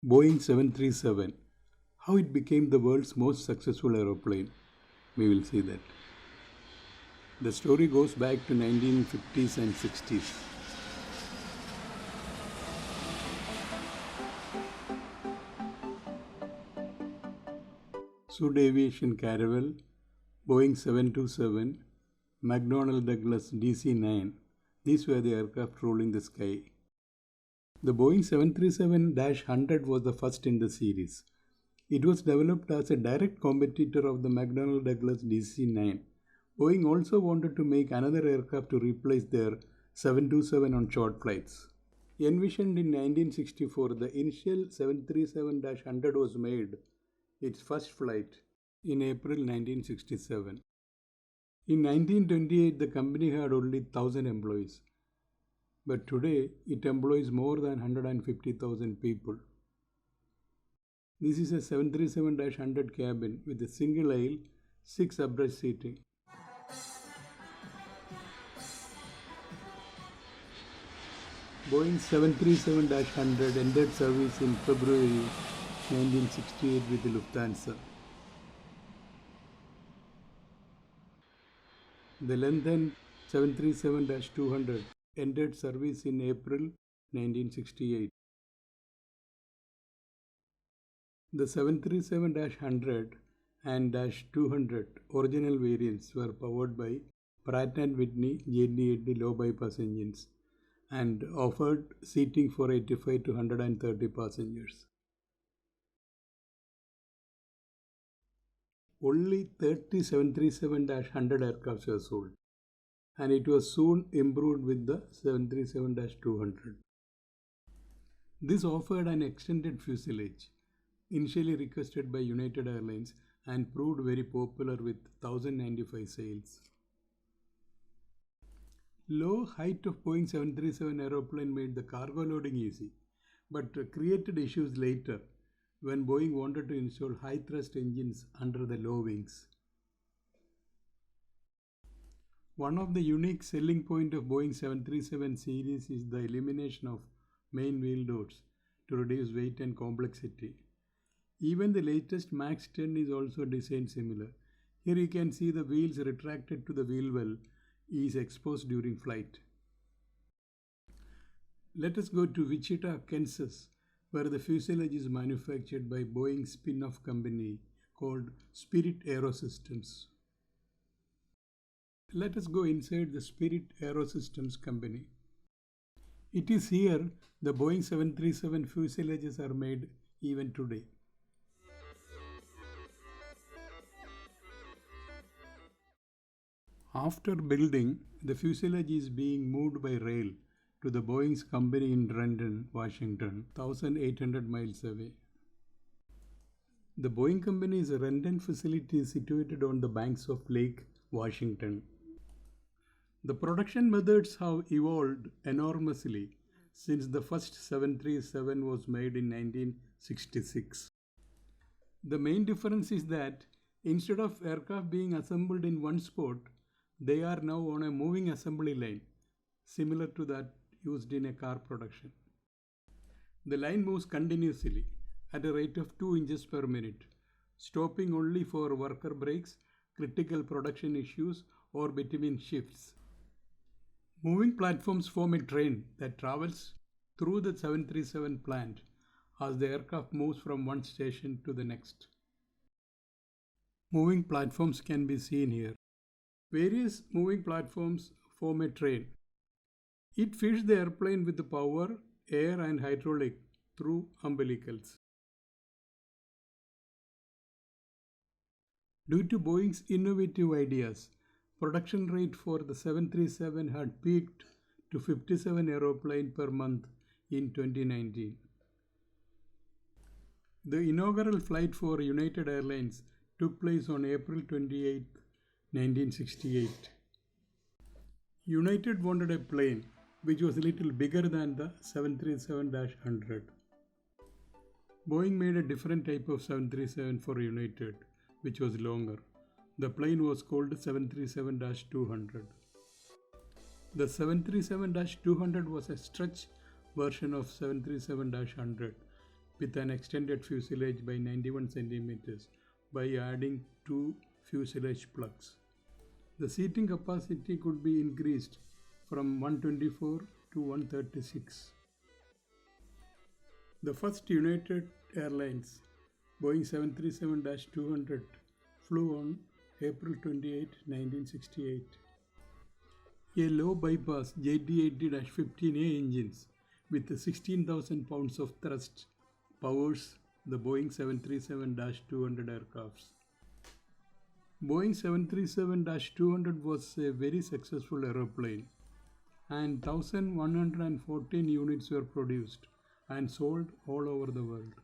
Boeing 737, how it became the world's most successful aeroplane. We will see that. The story goes back to 1950s and 60s. Sud Aviation Caravelle, Boeing 727, McDonnell Douglas DC-9. These were the aircraft ruling the sky. The Boeing 737-100 was the first in the series. It was developed as a direct competitor of the McDonnell Douglas DC-9. Boeing also wanted to make another aircraft to replace their 727 on short flights. Envisioned in 1964, the initial 737-100 was made its first flight in April 1967. In 1928, the company had only 1,000 employees, but today it employs more than 150,000 people. This is a 737-100 cabin with a single aisle, 6 abreast seating. Boeing 737-100 entered service in February 1968 with Lufthansa. The lengthened 737-200 entered service in April 1968. The 737-100 and -200 original variants were powered by Pratt & Whitney JD80 low bypass engines and offered seating for 85 to 130 passengers. Only 30 737-100 aircraft were sold, and it was soon improved with the 737-200. This offered an extended fuselage, initially requested by United Airlines, and proved very popular with 1,095 sales. Low height of Boeing 737 aeroplane made the cargo loading easy, but created issues later when Boeing wanted to install high thrust engines under the low wings. One of the unique selling point of Boeing 737 series is the elimination of main wheel doors to reduce weight and complexity. Even the latest MAX 10 is also designed similar. Here you can see the wheels retracted to the wheel well is exposed during flight. Let us go to Wichita, Kansas, where the fuselage is manufactured by Boeing's spin-off company called Spirit AeroSystems. Let us go inside the Spirit AeroSystems company. It is here the Boeing 737 fuselages are made even today. After building, the fuselage is being moved by rail to the Boeing's company in Renton, Washington, 1,800 miles away. The Boeing Company's Renton facility is situated on the banks of Lake Washington. The production methods have evolved enormously since the first 737 was made in 1966. The main difference is that instead of aircraft being assembled in one spot, they are now on a moving assembly line, similar to that used in a car production. The line moves continuously at a rate of 2 inches per minute, stopping only for worker breaks, critical production issues, or between shifts. Moving platforms form a train that travels through the 737 plant as the aircraft moves from one station to the next. Moving platforms can be seen here. Various moving platforms form a train. It feeds the airplane with the power, air, and hydraulic through umbilicals. Due to Boeing's innovative ideas, production rate for the 737 had peaked to 57 aeroplanes per month in 2019. The inaugural flight for United Airlines took place on April 28, 1968. United wanted a plane which was a little bigger than the 737-100. Boeing made a different type of 737 for United, which was longer. The plane was called 737-200. The 737-200 was a stretch version of 737-100, with an extended fuselage by 91 centimeters by adding two fuselage plugs. The seating capacity could be increased from 124 to 136. The first United Airlines Boeing 737-200 flew on April 28, 1968. A low bypass JD80-15A engines with 16,000 pounds of thrust powers the Boeing 737-200 aircrafts. Boeing 737-200 was a very successful aeroplane, and 1,114 units were produced and sold all over the world.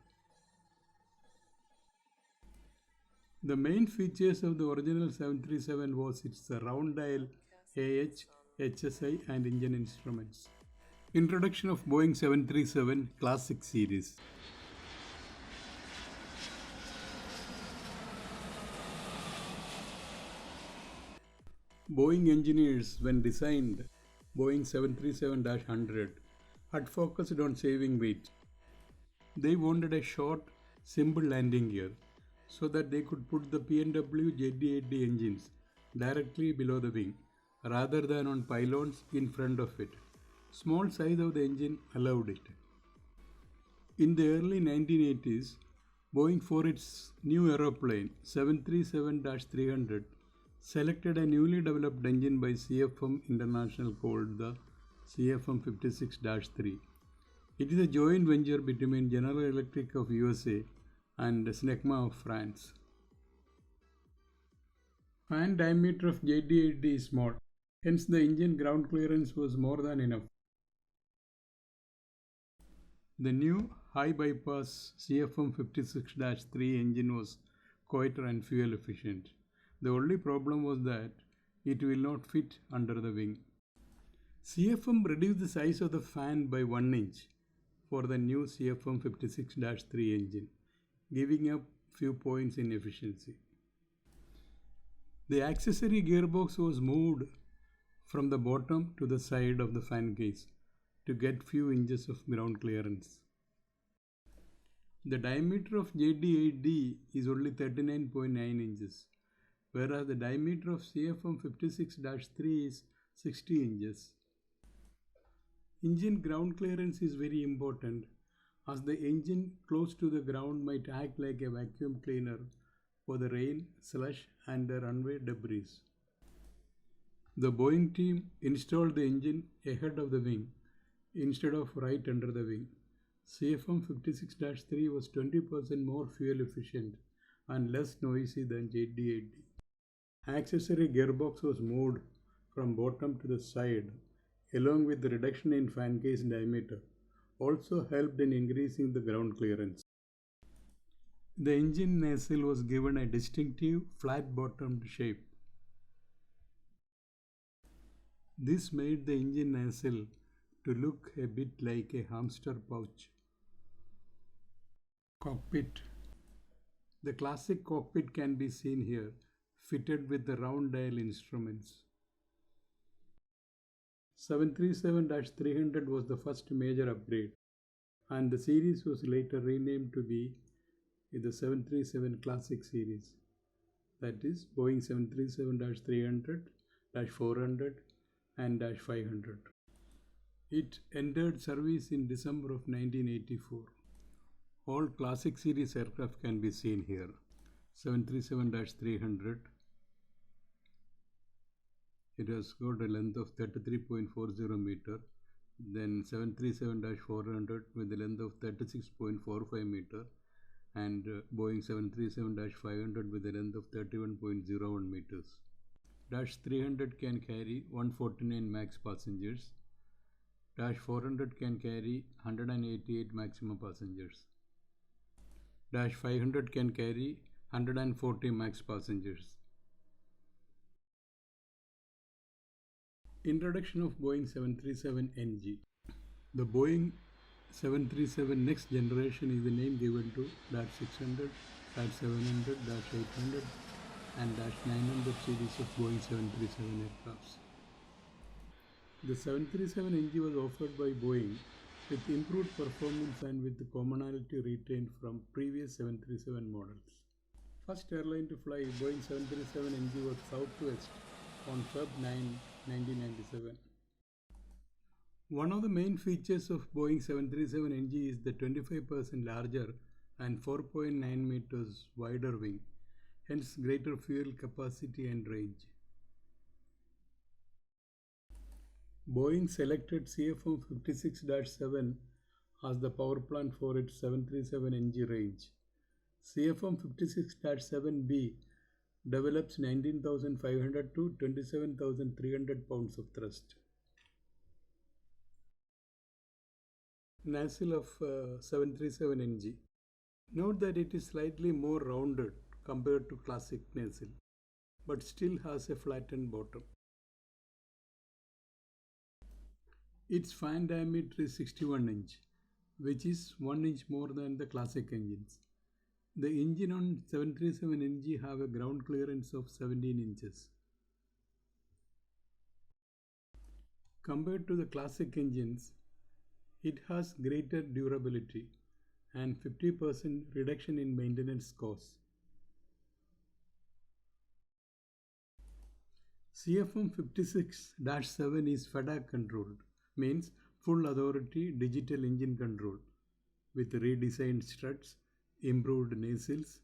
The main features of the original 737 was its round dial AH, HSI and engine instruments. Introduction of Boeing 737 Classic Series. Boeing engineers, when designed Boeing 737-100, had focused on saving weight. They wanted a short, simple landing gear so that they could put the P&W JD80 engines directly below the wing rather than on pylons in front of it. Small size of the engine allowed it. In the early 1980s, Boeing, for its new aeroplane 737-300, selected a newly developed engine by CFM International called the CFM56-3. It is a joint venture between General Electric of USA and Snecma of France. Fan diameter of JD80 is small, hence the engine ground clearance was more than enough. The new high bypass CFM56-3 engine was quieter and fuel efficient. The only problem was that it will not fit under the wing. CFM reduced the size of the fan by 1 inch for the new CFM56-3 engine, giving up few points in efficiency. The accessory gearbox was moved from the bottom to the side of the fan case to get few inches of ground clearance. The diameter of JD8D is only 39.9 inches, whereas the diameter of CFM56-3 is 60 inches. Engine ground clearance is very important, as the engine close to the ground might act like a vacuum cleaner for the rain, slush and the runway debris. The Boeing team installed the engine ahead of the wing instead of right under the wing. CFM56-3 was 20% more fuel efficient and less noisy than JD80. Accessory gearbox was moved from bottom to the side, along with the reduction in fan case diameter, also helped in increasing the ground clearance. The engine nacelle was given a distinctive flat-bottomed shape. This made the engine nacelle to look a bit like a hamster pouch. Cockpit. The classic cockpit can be seen here, fitted with the round dial instruments. 737-300 was the first major upgrade, and the series was later renamed to be the 737 Classic series, that is Boeing 737-300, -400 and -500. It entered service in December of 1984. All Classic series aircraft can be seen here. 737-300. It has got a length of 33.40 meter. Then 737-400 with a length of 36.45 meter. And Boeing 737-500 with a length of 31.01 meters. -300 can carry 149 max passengers. -400 can carry 188 maximum passengers. -500 can carry 140 max passengers. Introduction of Boeing 737NG. The Boeing 737 next generation is the name given to -600, -700, -800 and -900 series of Boeing 737 aircrafts. The 737NG was offered by Boeing with improved performance and with the commonality retained from previous 737 models. First airline to fly Boeing 737 NG was Southwest on Feb 9, 1997. One of the main features of Boeing 737 NG is the 25% larger and 4.9 meters wider wing, hence greater fuel capacity and range. Boeing selected CFM 56-7 as the power plant for its 737 NG range. CFM 56-7B develops 19,500 to 27,300 pounds of thrust. Nacelle of 737 NG. Note that it is slightly more rounded compared to classic nacelle, but still has a flattened bottom. Its fan diameter is 61 inch, which is 1 inch more than the classic engines. The engine on 737 NG have a ground clearance of 17 inches. Compared to the classic engines, it has greater durability and 50% reduction in maintenance costs. CFM 56-7 is FADAC controlled, means full authority digital engine control, with redesigned struts, improved nacelles,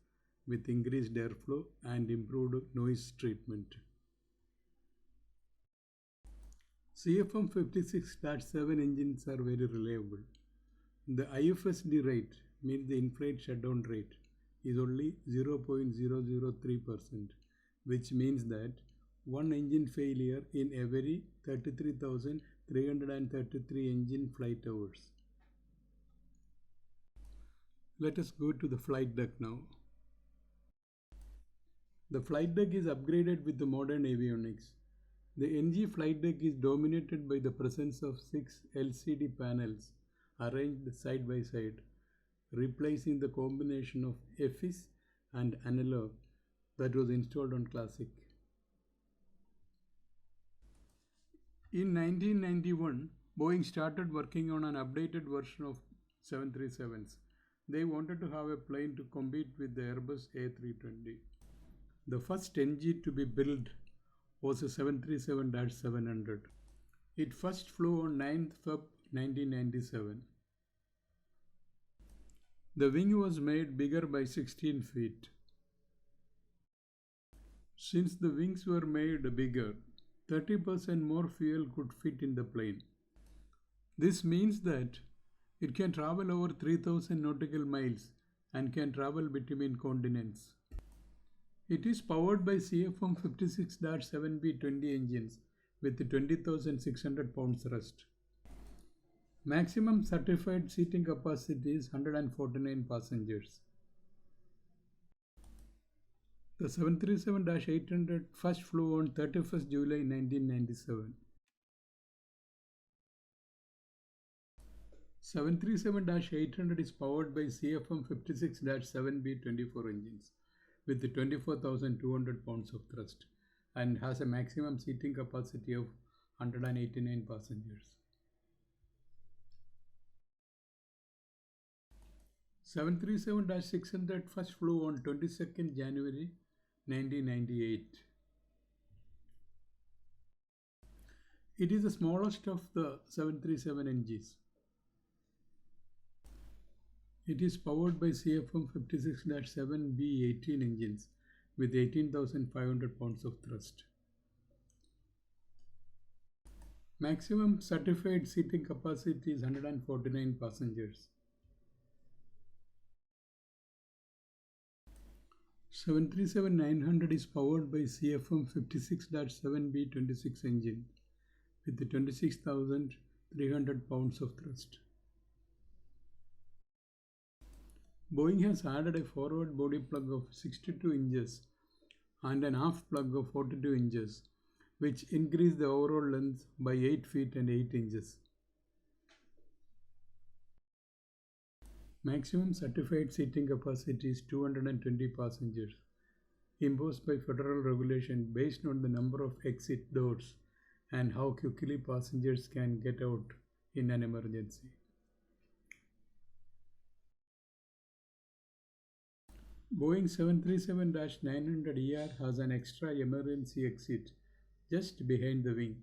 with increased airflow and improved noise treatment. CFM 56-7 engines are very reliable. The IFSD rate, means the in-flight shutdown rate, is only 0.003%, which means that one engine failure in every 33,333 engine flight hours. Let us go to the flight deck now. The flight deck is upgraded with the modern avionics. The NG flight deck is dominated by the presence of 6 LCD panels arranged side by side, replacing the combination of EFIS and analog that was installed on Classic. In 1991, Boeing started working on an updated version of 737s. They wanted to have a plane to compete with the Airbus A320. The first NG to be built was a 737-700. It first flew on 9th Feb 1997. The wing was made bigger by 16 feet. Since the wings were made bigger, 30% more fuel could fit in the plane. This means that it can travel over 3,000 nautical miles and can travel between continents. It is powered by CFM 56-7B 20 engines with 20,600 pounds thrust. Maximum certified seating capacity is 149 passengers. The 737-800 first flew on 31st July 1997. 737-800 is powered by CFM 56-7B 24 engines with 24,200 pounds of thrust and has a maximum seating capacity of 189 passengers. 737-600 first flew on 22nd January 1998. It is the smallest of the 737 NGs. It is powered by CFM 56-7B 18 engines with 18,500 pounds of thrust. Maximum certified seating capacity is 149 passengers. 737-900 is powered by CFM 56-7B 26 engine with 26,300 pounds of thrust. Boeing has added a forward body plug of 62 inches and an aft plug of 42 inches, which increase the overall length by 8 feet and 8 inches. Maximum certified seating capacity is 220 passengers, imposed by federal regulation based on the number of exit doors and how quickly passengers can get out in an emergency. Boeing 737-900ER has an extra emergency exit just behind the wing.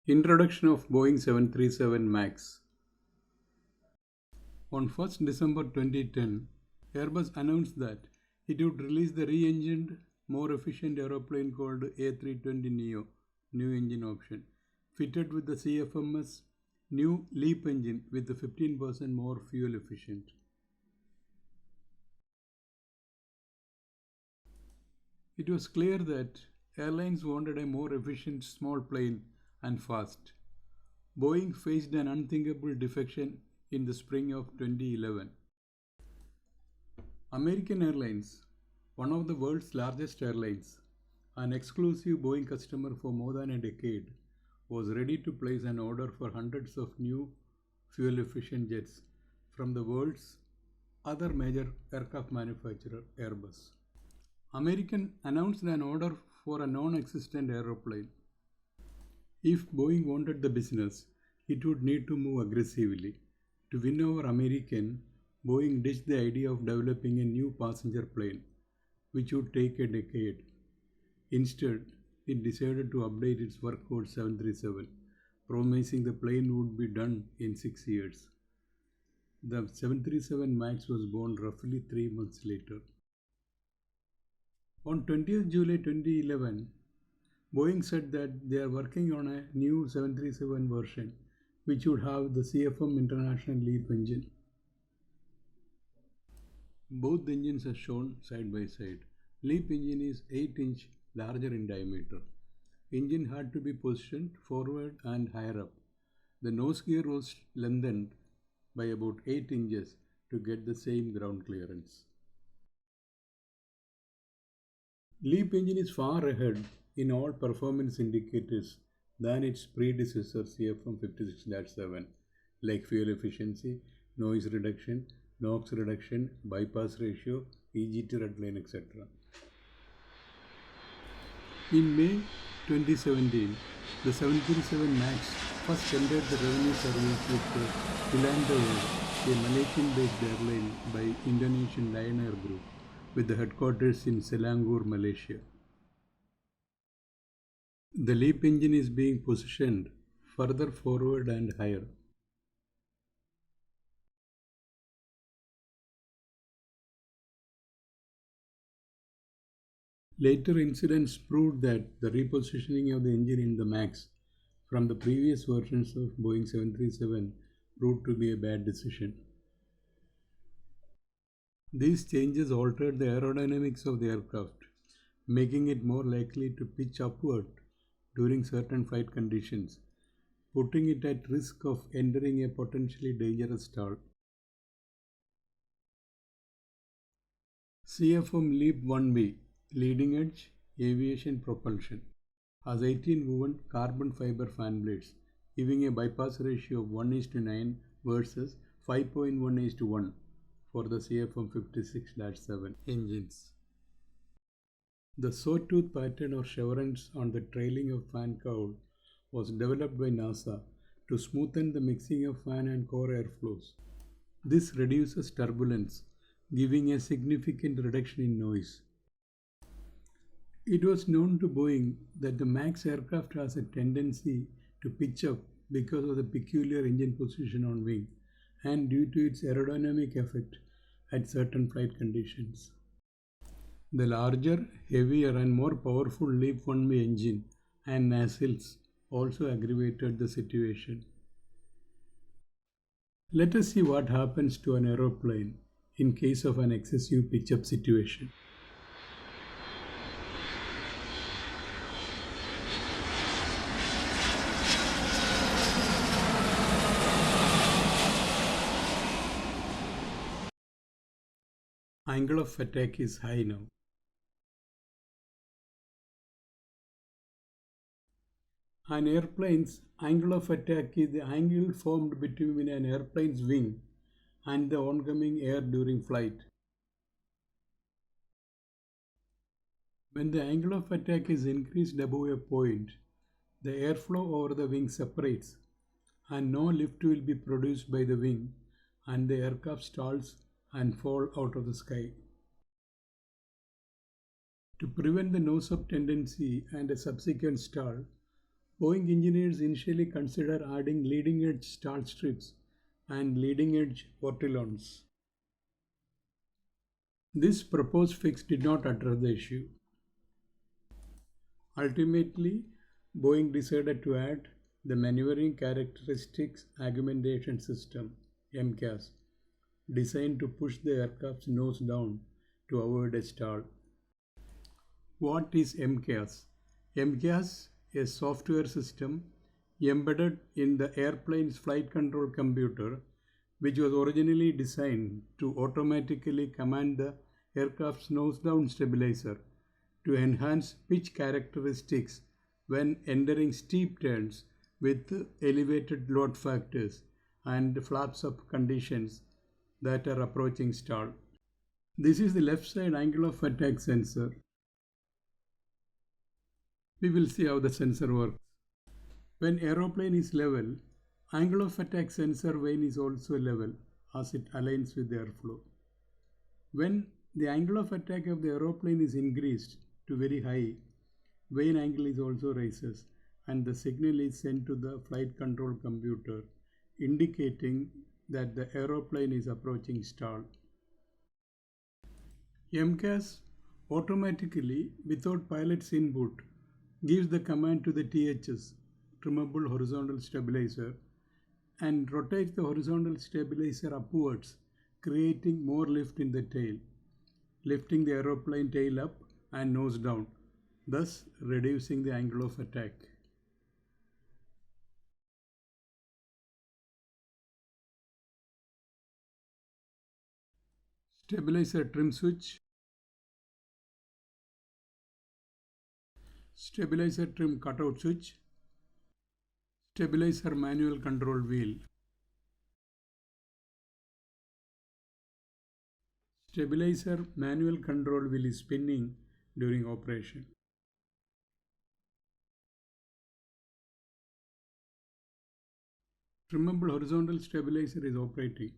Introduction of Boeing 737 MAX. On 1st December 2010, Airbus announced that it would release the re-engined, more efficient aeroplane called A320neo, new engine option, fitted with the CFM's new LEAP engine with the 15% more fuel efficient. It was clear that airlines wanted a more efficient small plane and fast. Boeing faced an unthinkable defection in the spring of 2011. American Airlines, one of the world's largest airlines, an exclusive Boeing customer for more than a decade, was ready to place an order for hundreds of new fuel efficient jets from the world's other major aircraft manufacturer, Airbus. American announced an order for a non-existent aeroplane. If Boeing wanted the business, it would need to move aggressively. To win over American, Boeing ditched the idea of developing a new passenger plane, which would take a decade. Instead, it decided to update its workhorse 737, promising the plane would be done in 6 years. The 737 MAX was born roughly 3 months later. On 20th July 2011, Boeing said that they are working on a new 737 version which would have the CFM International LEAP engine. Both engines are shown side by side. LEAP engine is 8-inch larger in diameter. Engine had to be positioned forward and higher up. The nose gear was lengthened by about 8 inches to get the same ground clearance. LEAP engine is far ahead in all performance indicators than its predecessor CFM 56-7, like fuel efficiency, noise reduction, NOx reduction, bypass ratio, EGT redline, etc. In May 2017, the 737 MAX first entered the revenue service with Philando Air, a Malaysian-based airline by Indonesian Lion Air Group, with the headquarters in Selangor, Malaysia. The LEAP engine is being positioned further forward and higher. Later incidents proved that the repositioning of the engine in the MAX from the previous versions of Boeing 737 proved to be a bad decision. These changes altered the aerodynamics of the aircraft, making it more likely to pitch upward during certain flight conditions, putting it at risk of entering a potentially dangerous stall. CFM LEAP 1B, leading edge aviation propulsion, has 18 woven carbon fiber fan blades, giving a bypass ratio of 1:9 versus 5.1:1 for the CFM 56-7 engines. The sawtooth pattern or chevrons on the trailing of fan cowl was developed by NASA to smoothen the mixing of fan and core airflows. This reduces turbulence, giving a significant reduction in noise. It was known to Boeing that the MAX aircraft has a tendency to pitch up because of the peculiar engine position on wing and due to its aerodynamic effect at certain flight conditions. The larger, heavier and more powerful LEAP 1B engine and nacelles also aggravated the situation. Let us see what happens to an aeroplane in case of an excessive pitch-up situation. Angle of attack is high now. An airplane's angle of attack is the angle formed between an airplane's wing and the oncoming air during flight. When the angle of attack is increased above a point, the airflow over the wing separates and no lift will be produced by the wing and the aircraft stalls and fall out of the sky. To prevent the nose-up tendency and a subsequent stall, Boeing engineers initially considered adding leading-edge stall strips and leading-edge portillons. This proposed fix did not address the issue. Ultimately, Boeing decided to add the Maneuvering Characteristics Augmentation System (MCAS), designed to push the aircraft's nose down to avoid a stall. What is MCAS? MCAS is a software system embedded in the airplane's flight control computer, which was originally designed to automatically command the aircraft's nose-down stabilizer to enhance pitch characteristics when entering steep turns with elevated load factors and flaps-up conditions that are approaching stall. This is the left side angle of attack sensor. We will see how the sensor works. When aeroplane is level, angle of attack sensor vane is also level as it aligns with the airflow. When the angle of attack of the aeroplane is increased to very high, vane angle is also rises and the signal is sent to the flight control computer indicating that the aeroplane is approaching stall. MCAS automatically, without pilot's input, gives the command to the THS, trimmable horizontal stabilizer, and rotates the horizontal stabilizer upwards, creating more lift in the tail, lifting the aeroplane tail up and nose down, thus reducing the angle of attack. Stabilizer trim switch, stabilizer trim cutout switch, stabilizer manual control wheel. Stabilizer manual control wheel is spinning during operation. Trimmable horizontal stabilizer is operating.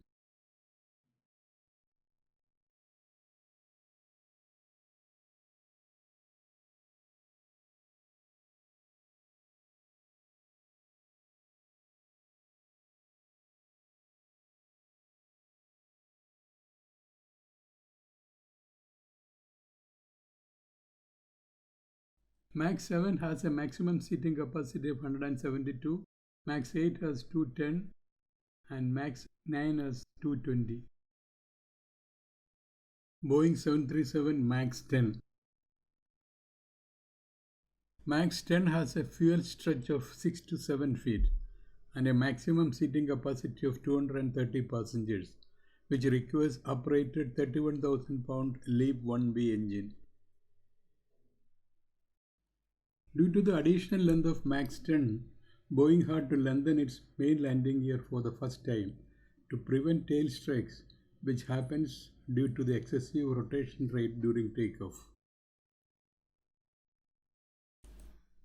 Max 7 has a maximum seating capacity of 172, Max 8 has 210 and Max 9 has 220. Boeing 737 Max 10. Max 10 has a fuel stretch of 6 to 7 feet and a maximum seating capacity of 230 passengers, which requires uprated 31,000 pound LEAP 1B engine. Due to the additional length of Max 10, Boeing had to lengthen its main landing gear for the first time to prevent tail strikes, which happens due to the excessive rotation rate during takeoff.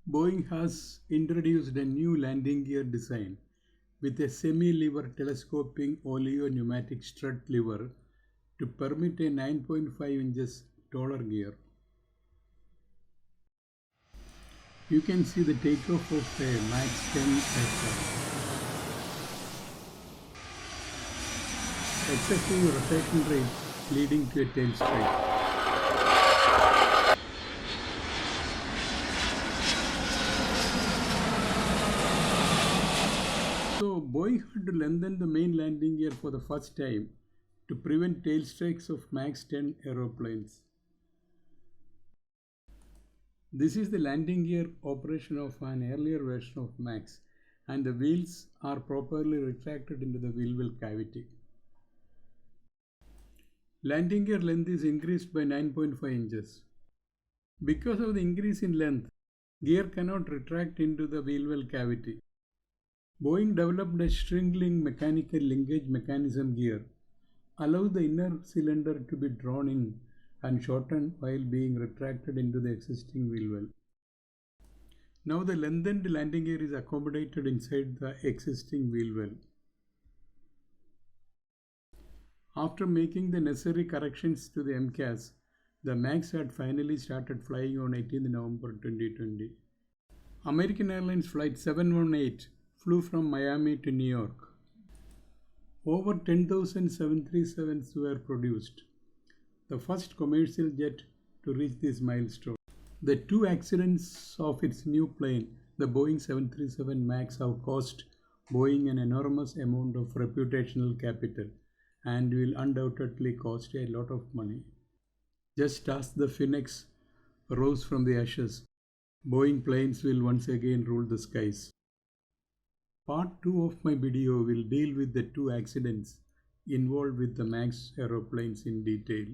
Boeing has introduced a new landing gear design with a semi-lever telescoping oleo-pneumatic strut lever to permit a 9.5 inches taller gear. You can see the takeoff of a Max 10 aircraft. Excessive rotation rate leading to a tail strike. So Boeing had to lengthen the main landing gear for the first time to prevent tail strikes of Max 10 aeroplanes. This is the landing gear operation of an earlier version of Max, and the wheels are properly retracted into the wheel well cavity. Landing gear length is increased by 9.5 inches. Because of the increase in length, gear cannot retract into the wheel well cavity. Boeing developed a string-link mechanical linkage mechanism gear, allows the inner cylinder to be drawn in and shortened while being retracted into the existing wheel well. Now the lengthened landing gear is accommodated inside the existing wheel well. After making the necessary corrections to the MCAS, the MAX had finally started flying on 18 November 2020. American Airlines Flight 718 flew from Miami to New York. Over 10,000 737s were produced, the first commercial jet to reach this milestone. The two accidents of its new plane, the Boeing 737 MAX, have cost Boeing an enormous amount of reputational capital and will undoubtedly cost a lot of money. Just as the Phoenix rose from the ashes, Boeing planes will once again rule the skies. Part 2 of my video will deal with the two accidents involved with the MAX aeroplanes in detail.